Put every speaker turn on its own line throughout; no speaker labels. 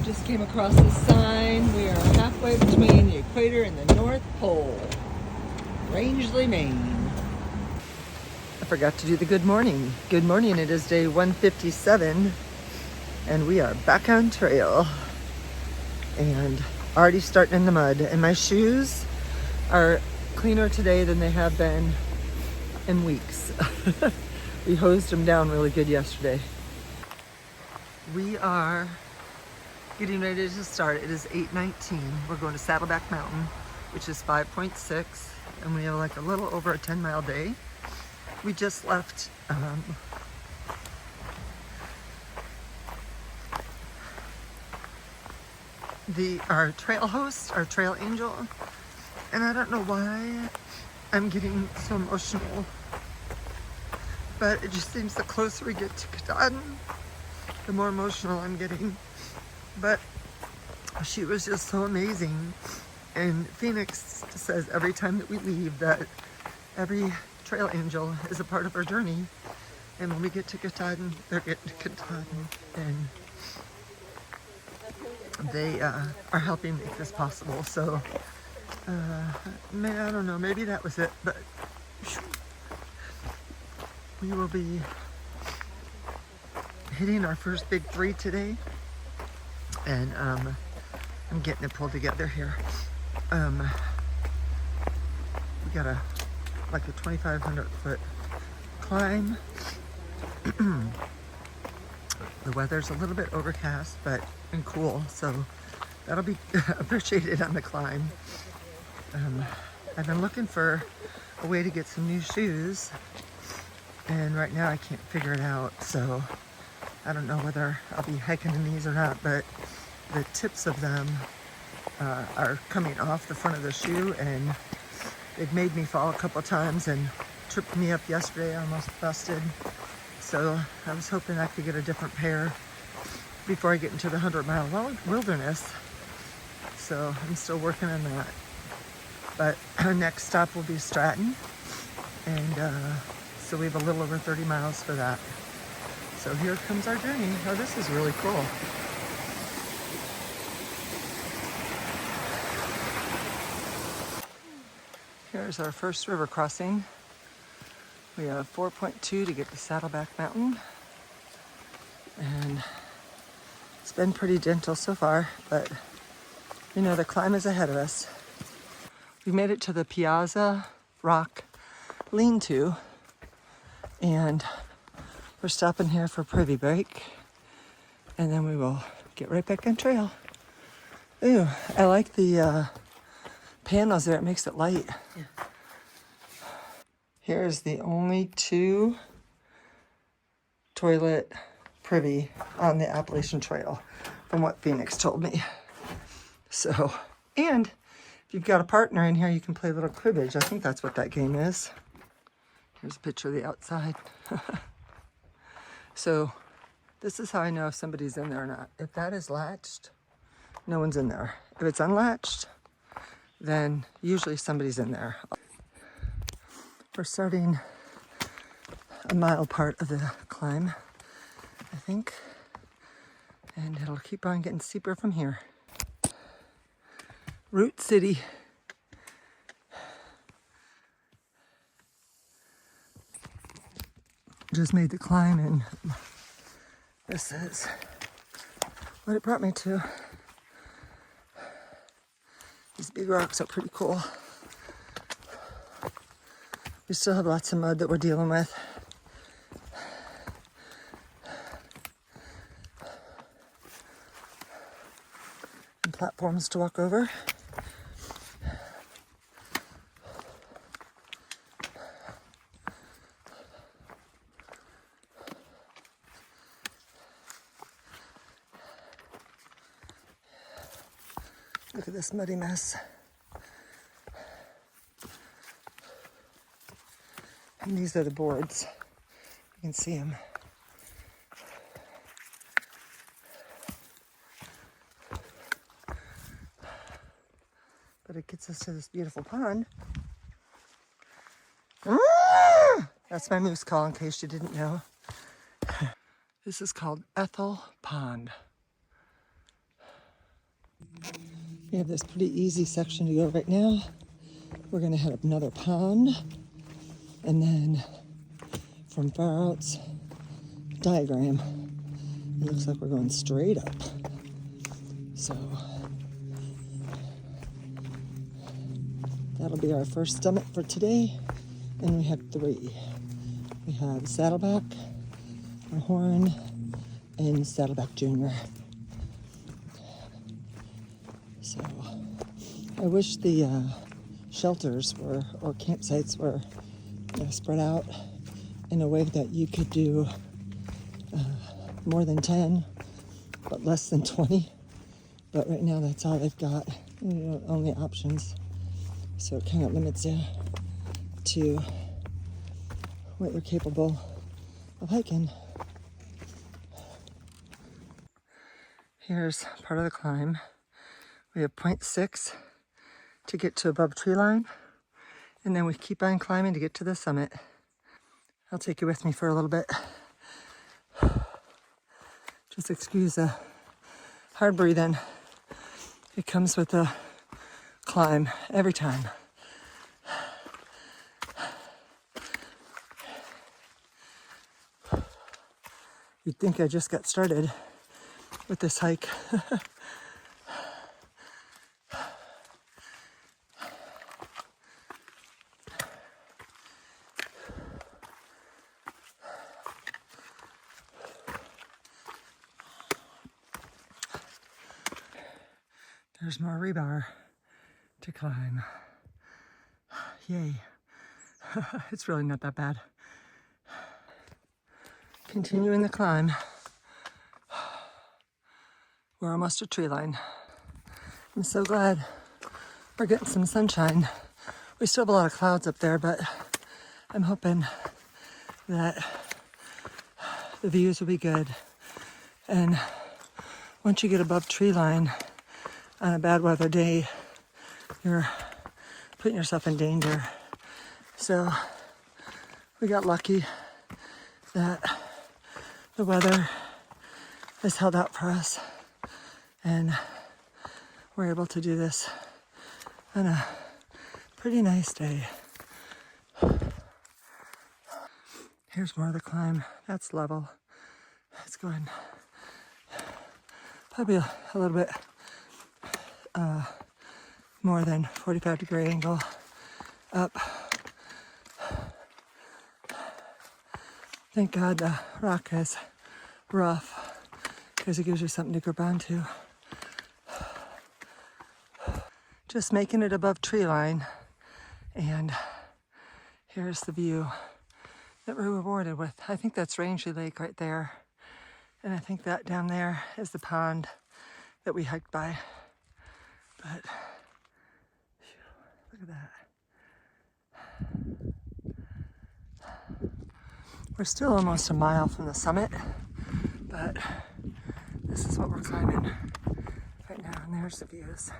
Just came across this sign. We are halfway between the equator and the North Pole. Rangeley, Maine. I forgot to do the good morning. Good morning, it is day 157 and we are back on trail. And already starting in the mud. And my shoes are cleaner today than they have been in weeks. We hosed them down really good yesterday. We are getting ready to start. It is 8:19. We're going to Saddleback Mountain, which is 5.6, and we have like a little over a 10-mile day. We just left our trail host, our trail angel, and I don't know why I'm getting so emotional, but it just seems the closer we get to Katahdin, the more emotional I'm getting. But she was just so amazing. And Phoenix says every time that we leave that every trail angel is a part of our journey. And when we get to Katahdin, they're getting to Katahdin. And they are helping make this possible. So, I don't know, maybe that was it. But we will be hitting our first big 3 today. And I'm getting it pulled together here. We got like a 2,500 foot climb. The weather's a little bit overcast, and cool, so that'll be appreciated on the climb. I've been looking for a way to get some new shoes, and right now I can't figure it out, so I don't know whether I'll be hiking in these or not, but the tips of them are coming off the front of the shoe, and they've made me fall a couple times and tripped me up yesterday. I almost busted. So I was hoping I could get a different pair before I get into the 100-mile wilderness. So I'm still working on that. But our next stop will be Stratton, and so we have a little over 30 miles for that. So here comes our journey. Oh, this is really cool. Here's our first river crossing. We have 4.2 to get to Saddleback Mountain. And it's been pretty gentle so far, but you know, the climb is ahead of us. We made it to the Piazza Rock lean-to, and we're stopping here for a privy break, and then we will get right back on trail. Ooh, I like the panels there, it makes it light. Yeah. Here's the only 2 toilet privy on the Appalachian Trail, from what Phoenix told me. So, and if you've got a partner in here, you can play a little cribbage. I think that's what that game is. Here's a picture of the outside. So, this is how I know if somebody's in there or not. If that is latched, no one's in there. If it's unlatched, then usually somebody's in there. We're starting a mile part of the climb, I think, and it'll keep on getting steeper from here. Root City. Just made the climb, and this is what it brought me to. These big rocks are pretty cool. We still have lots of mud that we're dealing with. And platforms to walk over. Look at this muddy mess. And these are the boards. You can see them. But it gets us to this beautiful pond. That's my moose call, in case you didn't know. This is called Ethel Pond. We have this pretty easy section to go right now. We're gonna head up another pond, and then from Far Out's diagram, it looks like we're going straight up. So that'll be our first summit for today, and we have 3. We have Saddleback, our Horn, and Saddleback Junior. So I wish the shelters or campsites were spread out in a way that you could do more than 10, but less than 20. But right now that's all they've got, only options. So it kind of limits you to what you're capable of hiking. Here's part of the climb. We have 0.6 to get to above tree line, and then we keep on climbing to get to the summit. I'll take you with me for a little bit. Just excuse the hard breathing. It comes with the climb every time. You'd think I just got started with this hike. There's more rebar to climb. Yay. It's really not that bad. Continuing the climb. We're almost to tree line. I'm so glad we're getting some sunshine. We still have a lot of clouds up there, but I'm hoping that the views will be good. And once you get above tree line on a bad weather day, you're putting yourself in danger. So we got lucky that the weather has held out for us, and we're able to do this on a pretty nice day. Here's more of the climb. That's level. It's going probably a little bit more than 45-degree angle up. Thank God the rock is rough, because it gives you something to grip onto. Just making it above tree line, and here's the view that we're rewarded with. I think that's Rangeley Lake right there, and I think that down there is the pond that we hiked by. But look at that. We're still almost a mile from the summit, but this is what we're climbing right now, and there's the views.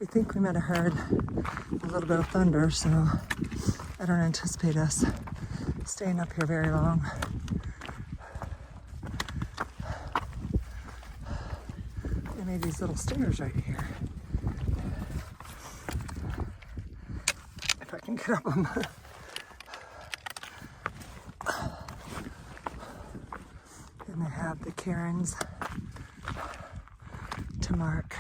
We think we might have heard a little bit of thunder, so I don't anticipate us staying up here very long. They made these little stairs right here. If I can get up them. And they have the cairns to mark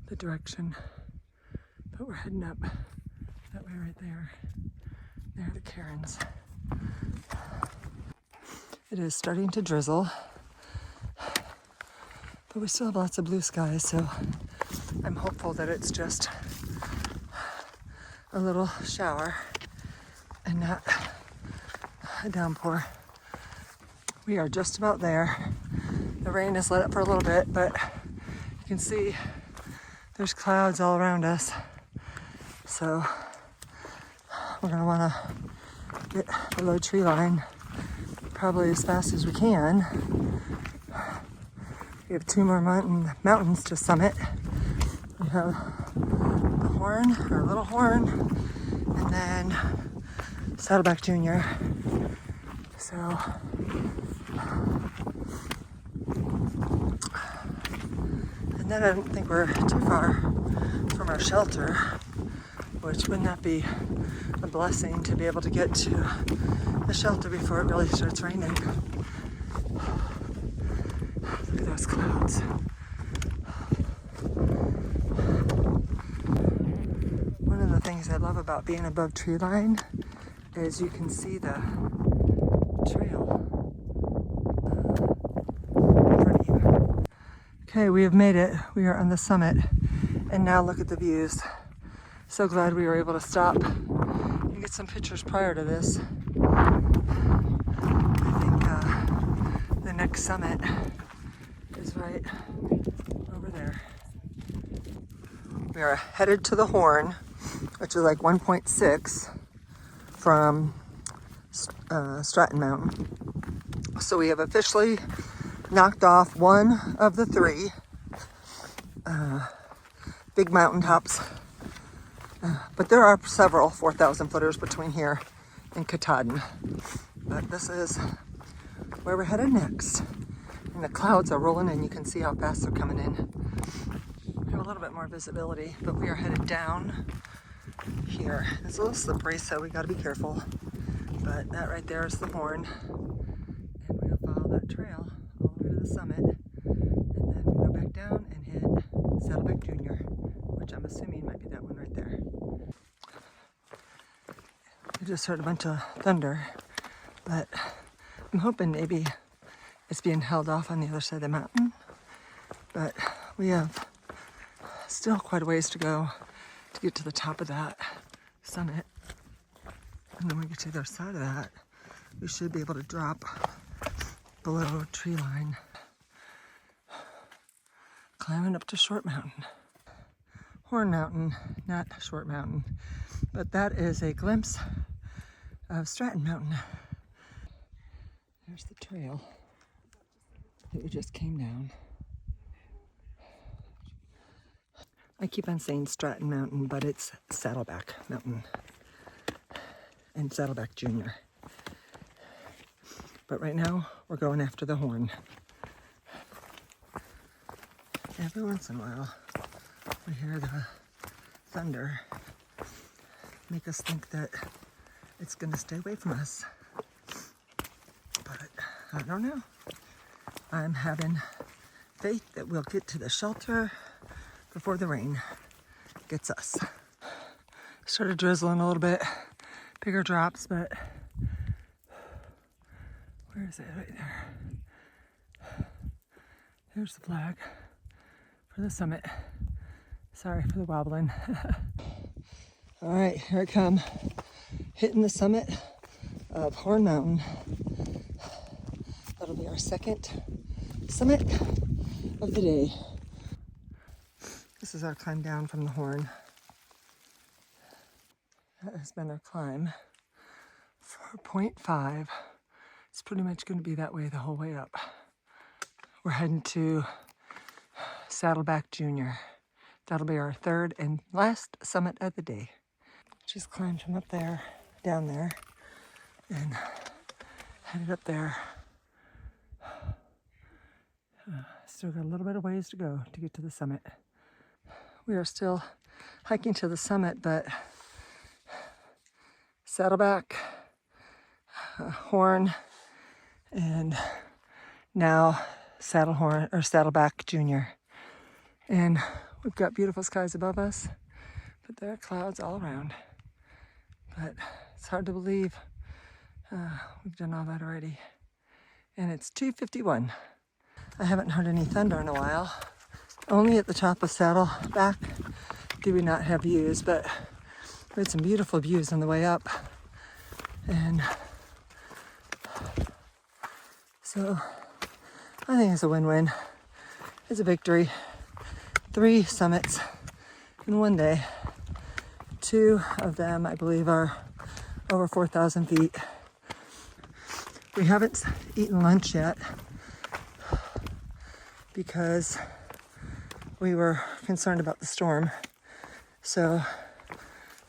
the direction. But we're heading up that way right there. There are the cairns. It is starting to drizzle, but we still have lots of blue skies, so I'm hopeful that it's just a little shower and not a downpour. We are just about there. The rain has let up for a little bit, but you can see there's clouds all around us. So we're gonna wanna get below tree line probably as fast as we can. We have 2 more mountains to summit. We have the Horn, or Little Horn, and then Saddleback Junior. So then I don't think we're too far from our shelter, which wouldn't that be a blessing to be able to get to the shelter before it really starts raining. Look at those clouds. One of the things I love about being above tree line is you can see the trail in front of you. Okay, we have made it. We are on the summit, and now look at the views. So glad we were able to stop and get some pictures prior to this. I think the next summit is right over there. We are headed to the Horn, which is like 1.6 from Stratton Mountain. So we have officially knocked off one of the three big mountaintops. But there are several 4,000 footers between here and Katahdin. But this is where we're headed next. And the clouds are rolling in. You can see how fast they're coming in. We have a little bit more visibility, but we are headed down here. It's a little slippery, so we gotta be careful. But that right there is the Horn. And we'll follow that trail all the way to the summit. And then we go back down and hit Saddleback Junior, which I'm assuming might be that one right there. I just heard a bunch of thunder, but I'm hoping maybe it's being held off on the other side of the mountain. But we have still quite a ways to go to get to the top of that summit. And then when we get to the other side of that, we should be able to drop below tree line, climbing up to Short Mountain. Horn Mountain, not Short Mountain, but that is a glimpse of Stratton Mountain. There's the trail that we just came down. I keep on saying Stratton Mountain, but it's Saddleback Mountain and Saddleback Junior. But right now, we're going after the Horn. Every once in a while, we hear the thunder make us think that it's going to stay away from us. But I don't know. I'm having faith that we'll get to the shelter before the rain gets us. Started drizzling a little bit, bigger drops, but where is it? Right there. There's the flag for the summit. Sorry for the wobbling. All right, here I come, hitting the summit of Horn Mountain. That'll be our second summit of the day. This is our climb down from the Horn. That has been our climb for 0.5. It's pretty much going to be that way the whole way up. We're heading to Saddleback Junior. That'll be our third and last summit of the day. Just climbed from up there, down there, and headed up there. Still got a little bit of ways to go to get to the summit. We are still hiking to the summit, but Saddleback, Horn, and now Saddleback Junior. And we've got beautiful skies above us, but there are clouds all around. But it's hard to believe we've done all that already. And it's 2:51. I haven't heard any thunder in a while. Only at the top of Saddleback do we not have views, but we had some beautiful views on the way up. And so I think it's a win-win. It's a victory. 3 summits in one day. 2 of them, I believe, are over 4,000 feet. We haven't eaten lunch yet because we were concerned about the storm. So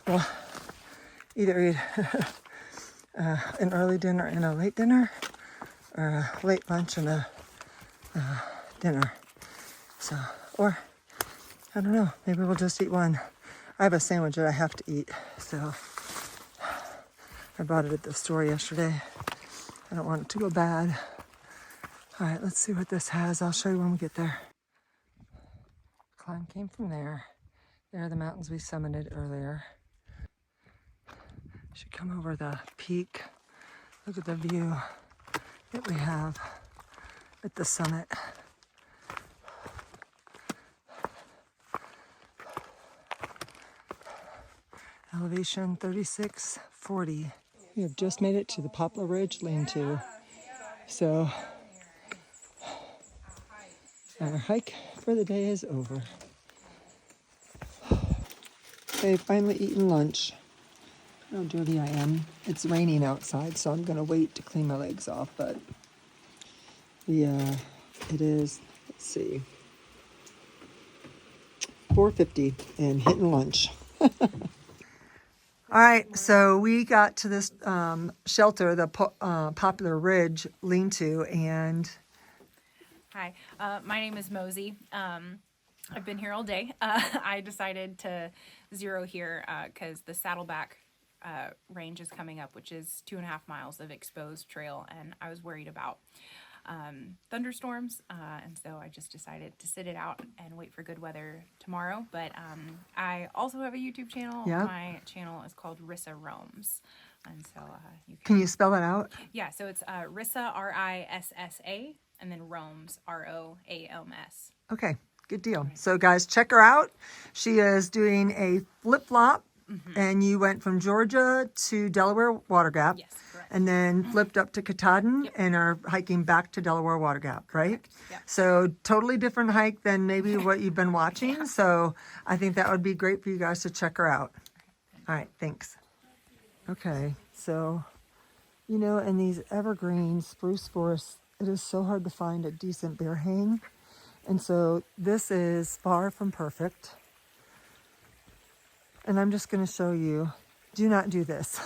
we'll either eat an early dinner and a late dinner, or a late lunch and a dinner. So, or I don't know. Maybe we'll just eat one. I have a sandwich that I have to eat, so I bought it at the store yesterday. I don't want it to go bad. All right, let's see what this has. I'll show you when we get there. Climb came from there. There are the mountains we summited earlier. Should come over the peak. Look at the view that we have at the summit. Elevation 3640. We have just made it to the Poplar Ridge lean-to. So our hike for the day is over. I've finally eaten lunch. Look how dirty I am. It's raining outside, so I'm gonna wait to clean my legs off, but yeah, it is, let's see, 4:50 and hitting lunch. All right, so we got to this shelter, the Poplar Ridge lean-to, and...
Hi, my name is Mosey. I've been here all day. I decided to zero here because the Saddleback range is coming up, which is 2.5 miles of exposed trail, and I was worried about thunderstorms, and so I just decided to sit it out and wait for good weather tomorrow. But I also have a YouTube channel.
Yeah.
My channel is called Rissa Roams, and so you
Can you spell that out?
Yeah, so it's Rissa, R-I-S-S-A, and then Roams, R-O-A-M-S.
Okay, good deal. So guys, check her out. She is doing a flip-flop, and you went from Georgia to Delaware Water Gap.
Yes, correct.
And then flipped up to Katahdin.
Yep.
And are hiking back to Delaware Water Gap, right?
Yep.
So totally different hike than maybe what you've been watching.
Yeah.
So I think that would be great for you guys to check her out. All right, thanks. Okay, so, you know, in these evergreen spruce forests, it is so hard to find a decent bear hang. And so this is far from perfect. And I'm just going to show you, do not do this.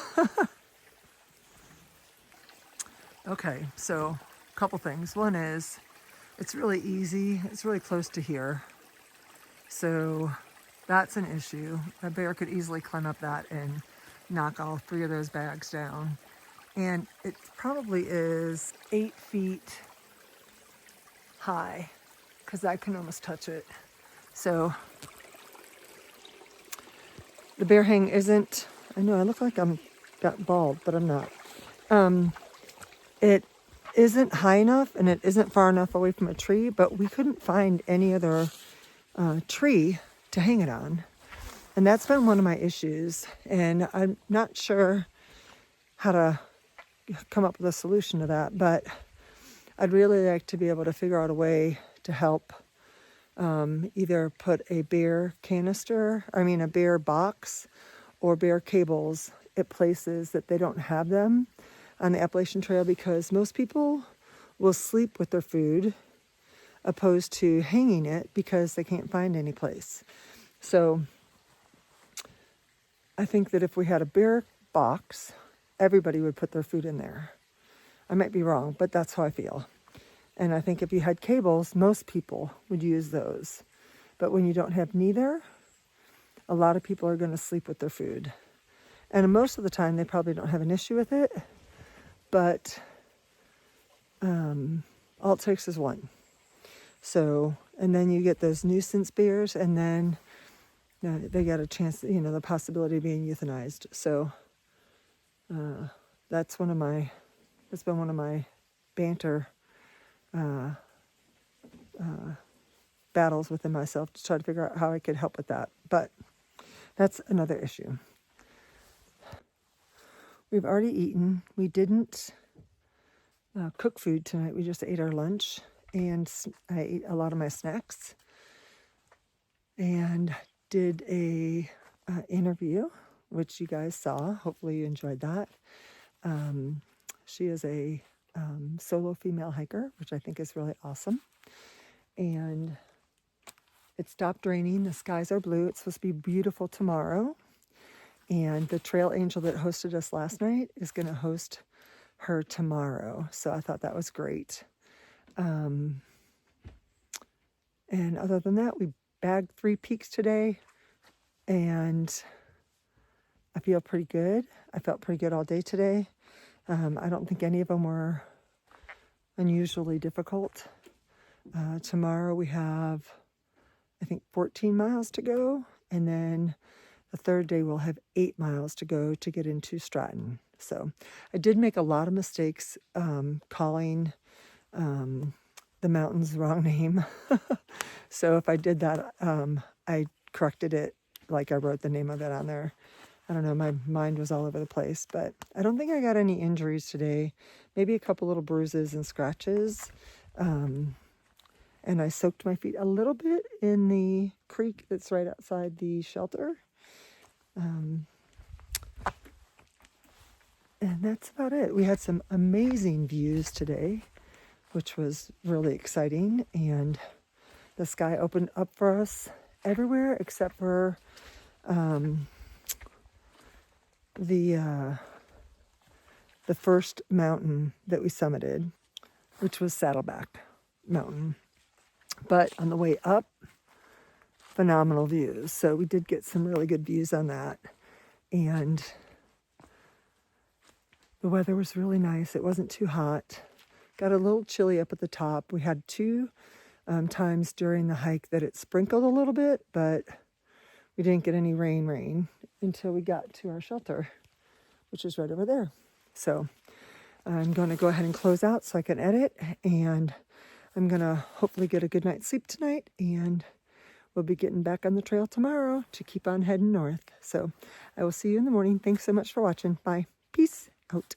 Okay, so a couple things. One is, it's really easy. It's really close to here. So that's an issue. A bear could easily climb up that and knock all 3 of those bags down. And it probably is 8 feet high, because I can almost touch it. So the bear hang isn't, I know I look like I'm got bald, but I'm not. It isn't high enough and it isn't far enough away from a tree, but we couldn't find any other tree to hang it on. And that's been one of my issues. And I'm not sure how to come up with a solution to that, but I'd really like to be able to figure out a way to help either put a bear a bear box or bear cables at places that they don't have them on the Appalachian Trail, because most people will sleep with their food opposed to hanging it because they can't find any place. So I think that if we had a bear box, everybody would put their food in there. I might be wrong, but that's how I feel. And I think if you had cables, most people would use those. But when you don't have neither, a lot of people are going to sleep with their food. And most of the time, they probably don't have an issue with it. But all it takes is one. So, and then you get those nuisance bears, and then they got a chance, the possibility of being euthanized. So that's been one of my banter battles within myself to try to figure out how I could help with that. But that's another issue. We've already eaten. We didn't cook food tonight. We just ate our lunch, and I ate a lot of my snacks and did a interview, which you guys saw. Hopefully you enjoyed that. She is a solo female hiker, which I think is really awesome. And it stopped raining. The skies are blue. It's supposed to be beautiful tomorrow. And the trail angel that hosted us last night is going to host her tomorrow. So I thought that was great. And other than that, we bagged 3 peaks today, and I feel pretty good. I felt pretty good all day today. I don't think any of them were unusually difficult. Tomorrow we have, I think, 14 miles to go, and then the third day we'll have 8 miles to go to get into Stratton. So I did make a lot of mistakes calling the mountains the wrong name. So if I did that, I corrected it, like I wrote the name of it on there. I don't know, my mind was all over the place, but I don't think I got any injuries today. Maybe a couple little bruises and scratches. And I soaked my feet a little bit in the creek that's right outside the shelter. And that's about it. We had some amazing views today, which was really exciting. And the sky opened up for us everywhere except for the first mountain that we summited, which was Saddleback Mountain. But on the way up, phenomenal views. So we did get some really good views on that. And the weather was really nice. It wasn't too hot. Got a little chilly up at the top. We had 2 times during the hike that it sprinkled a little bit, but we didn't get any rain until we got to our shelter, which is right over there. So I'm going to go ahead and close out so I can edit, and I'm going to hopefully get a good night's sleep tonight, and we'll be getting back on the trail tomorrow to keep on heading north. So I will see you in the morning. Thanks so much for watching. Bye. Peace out.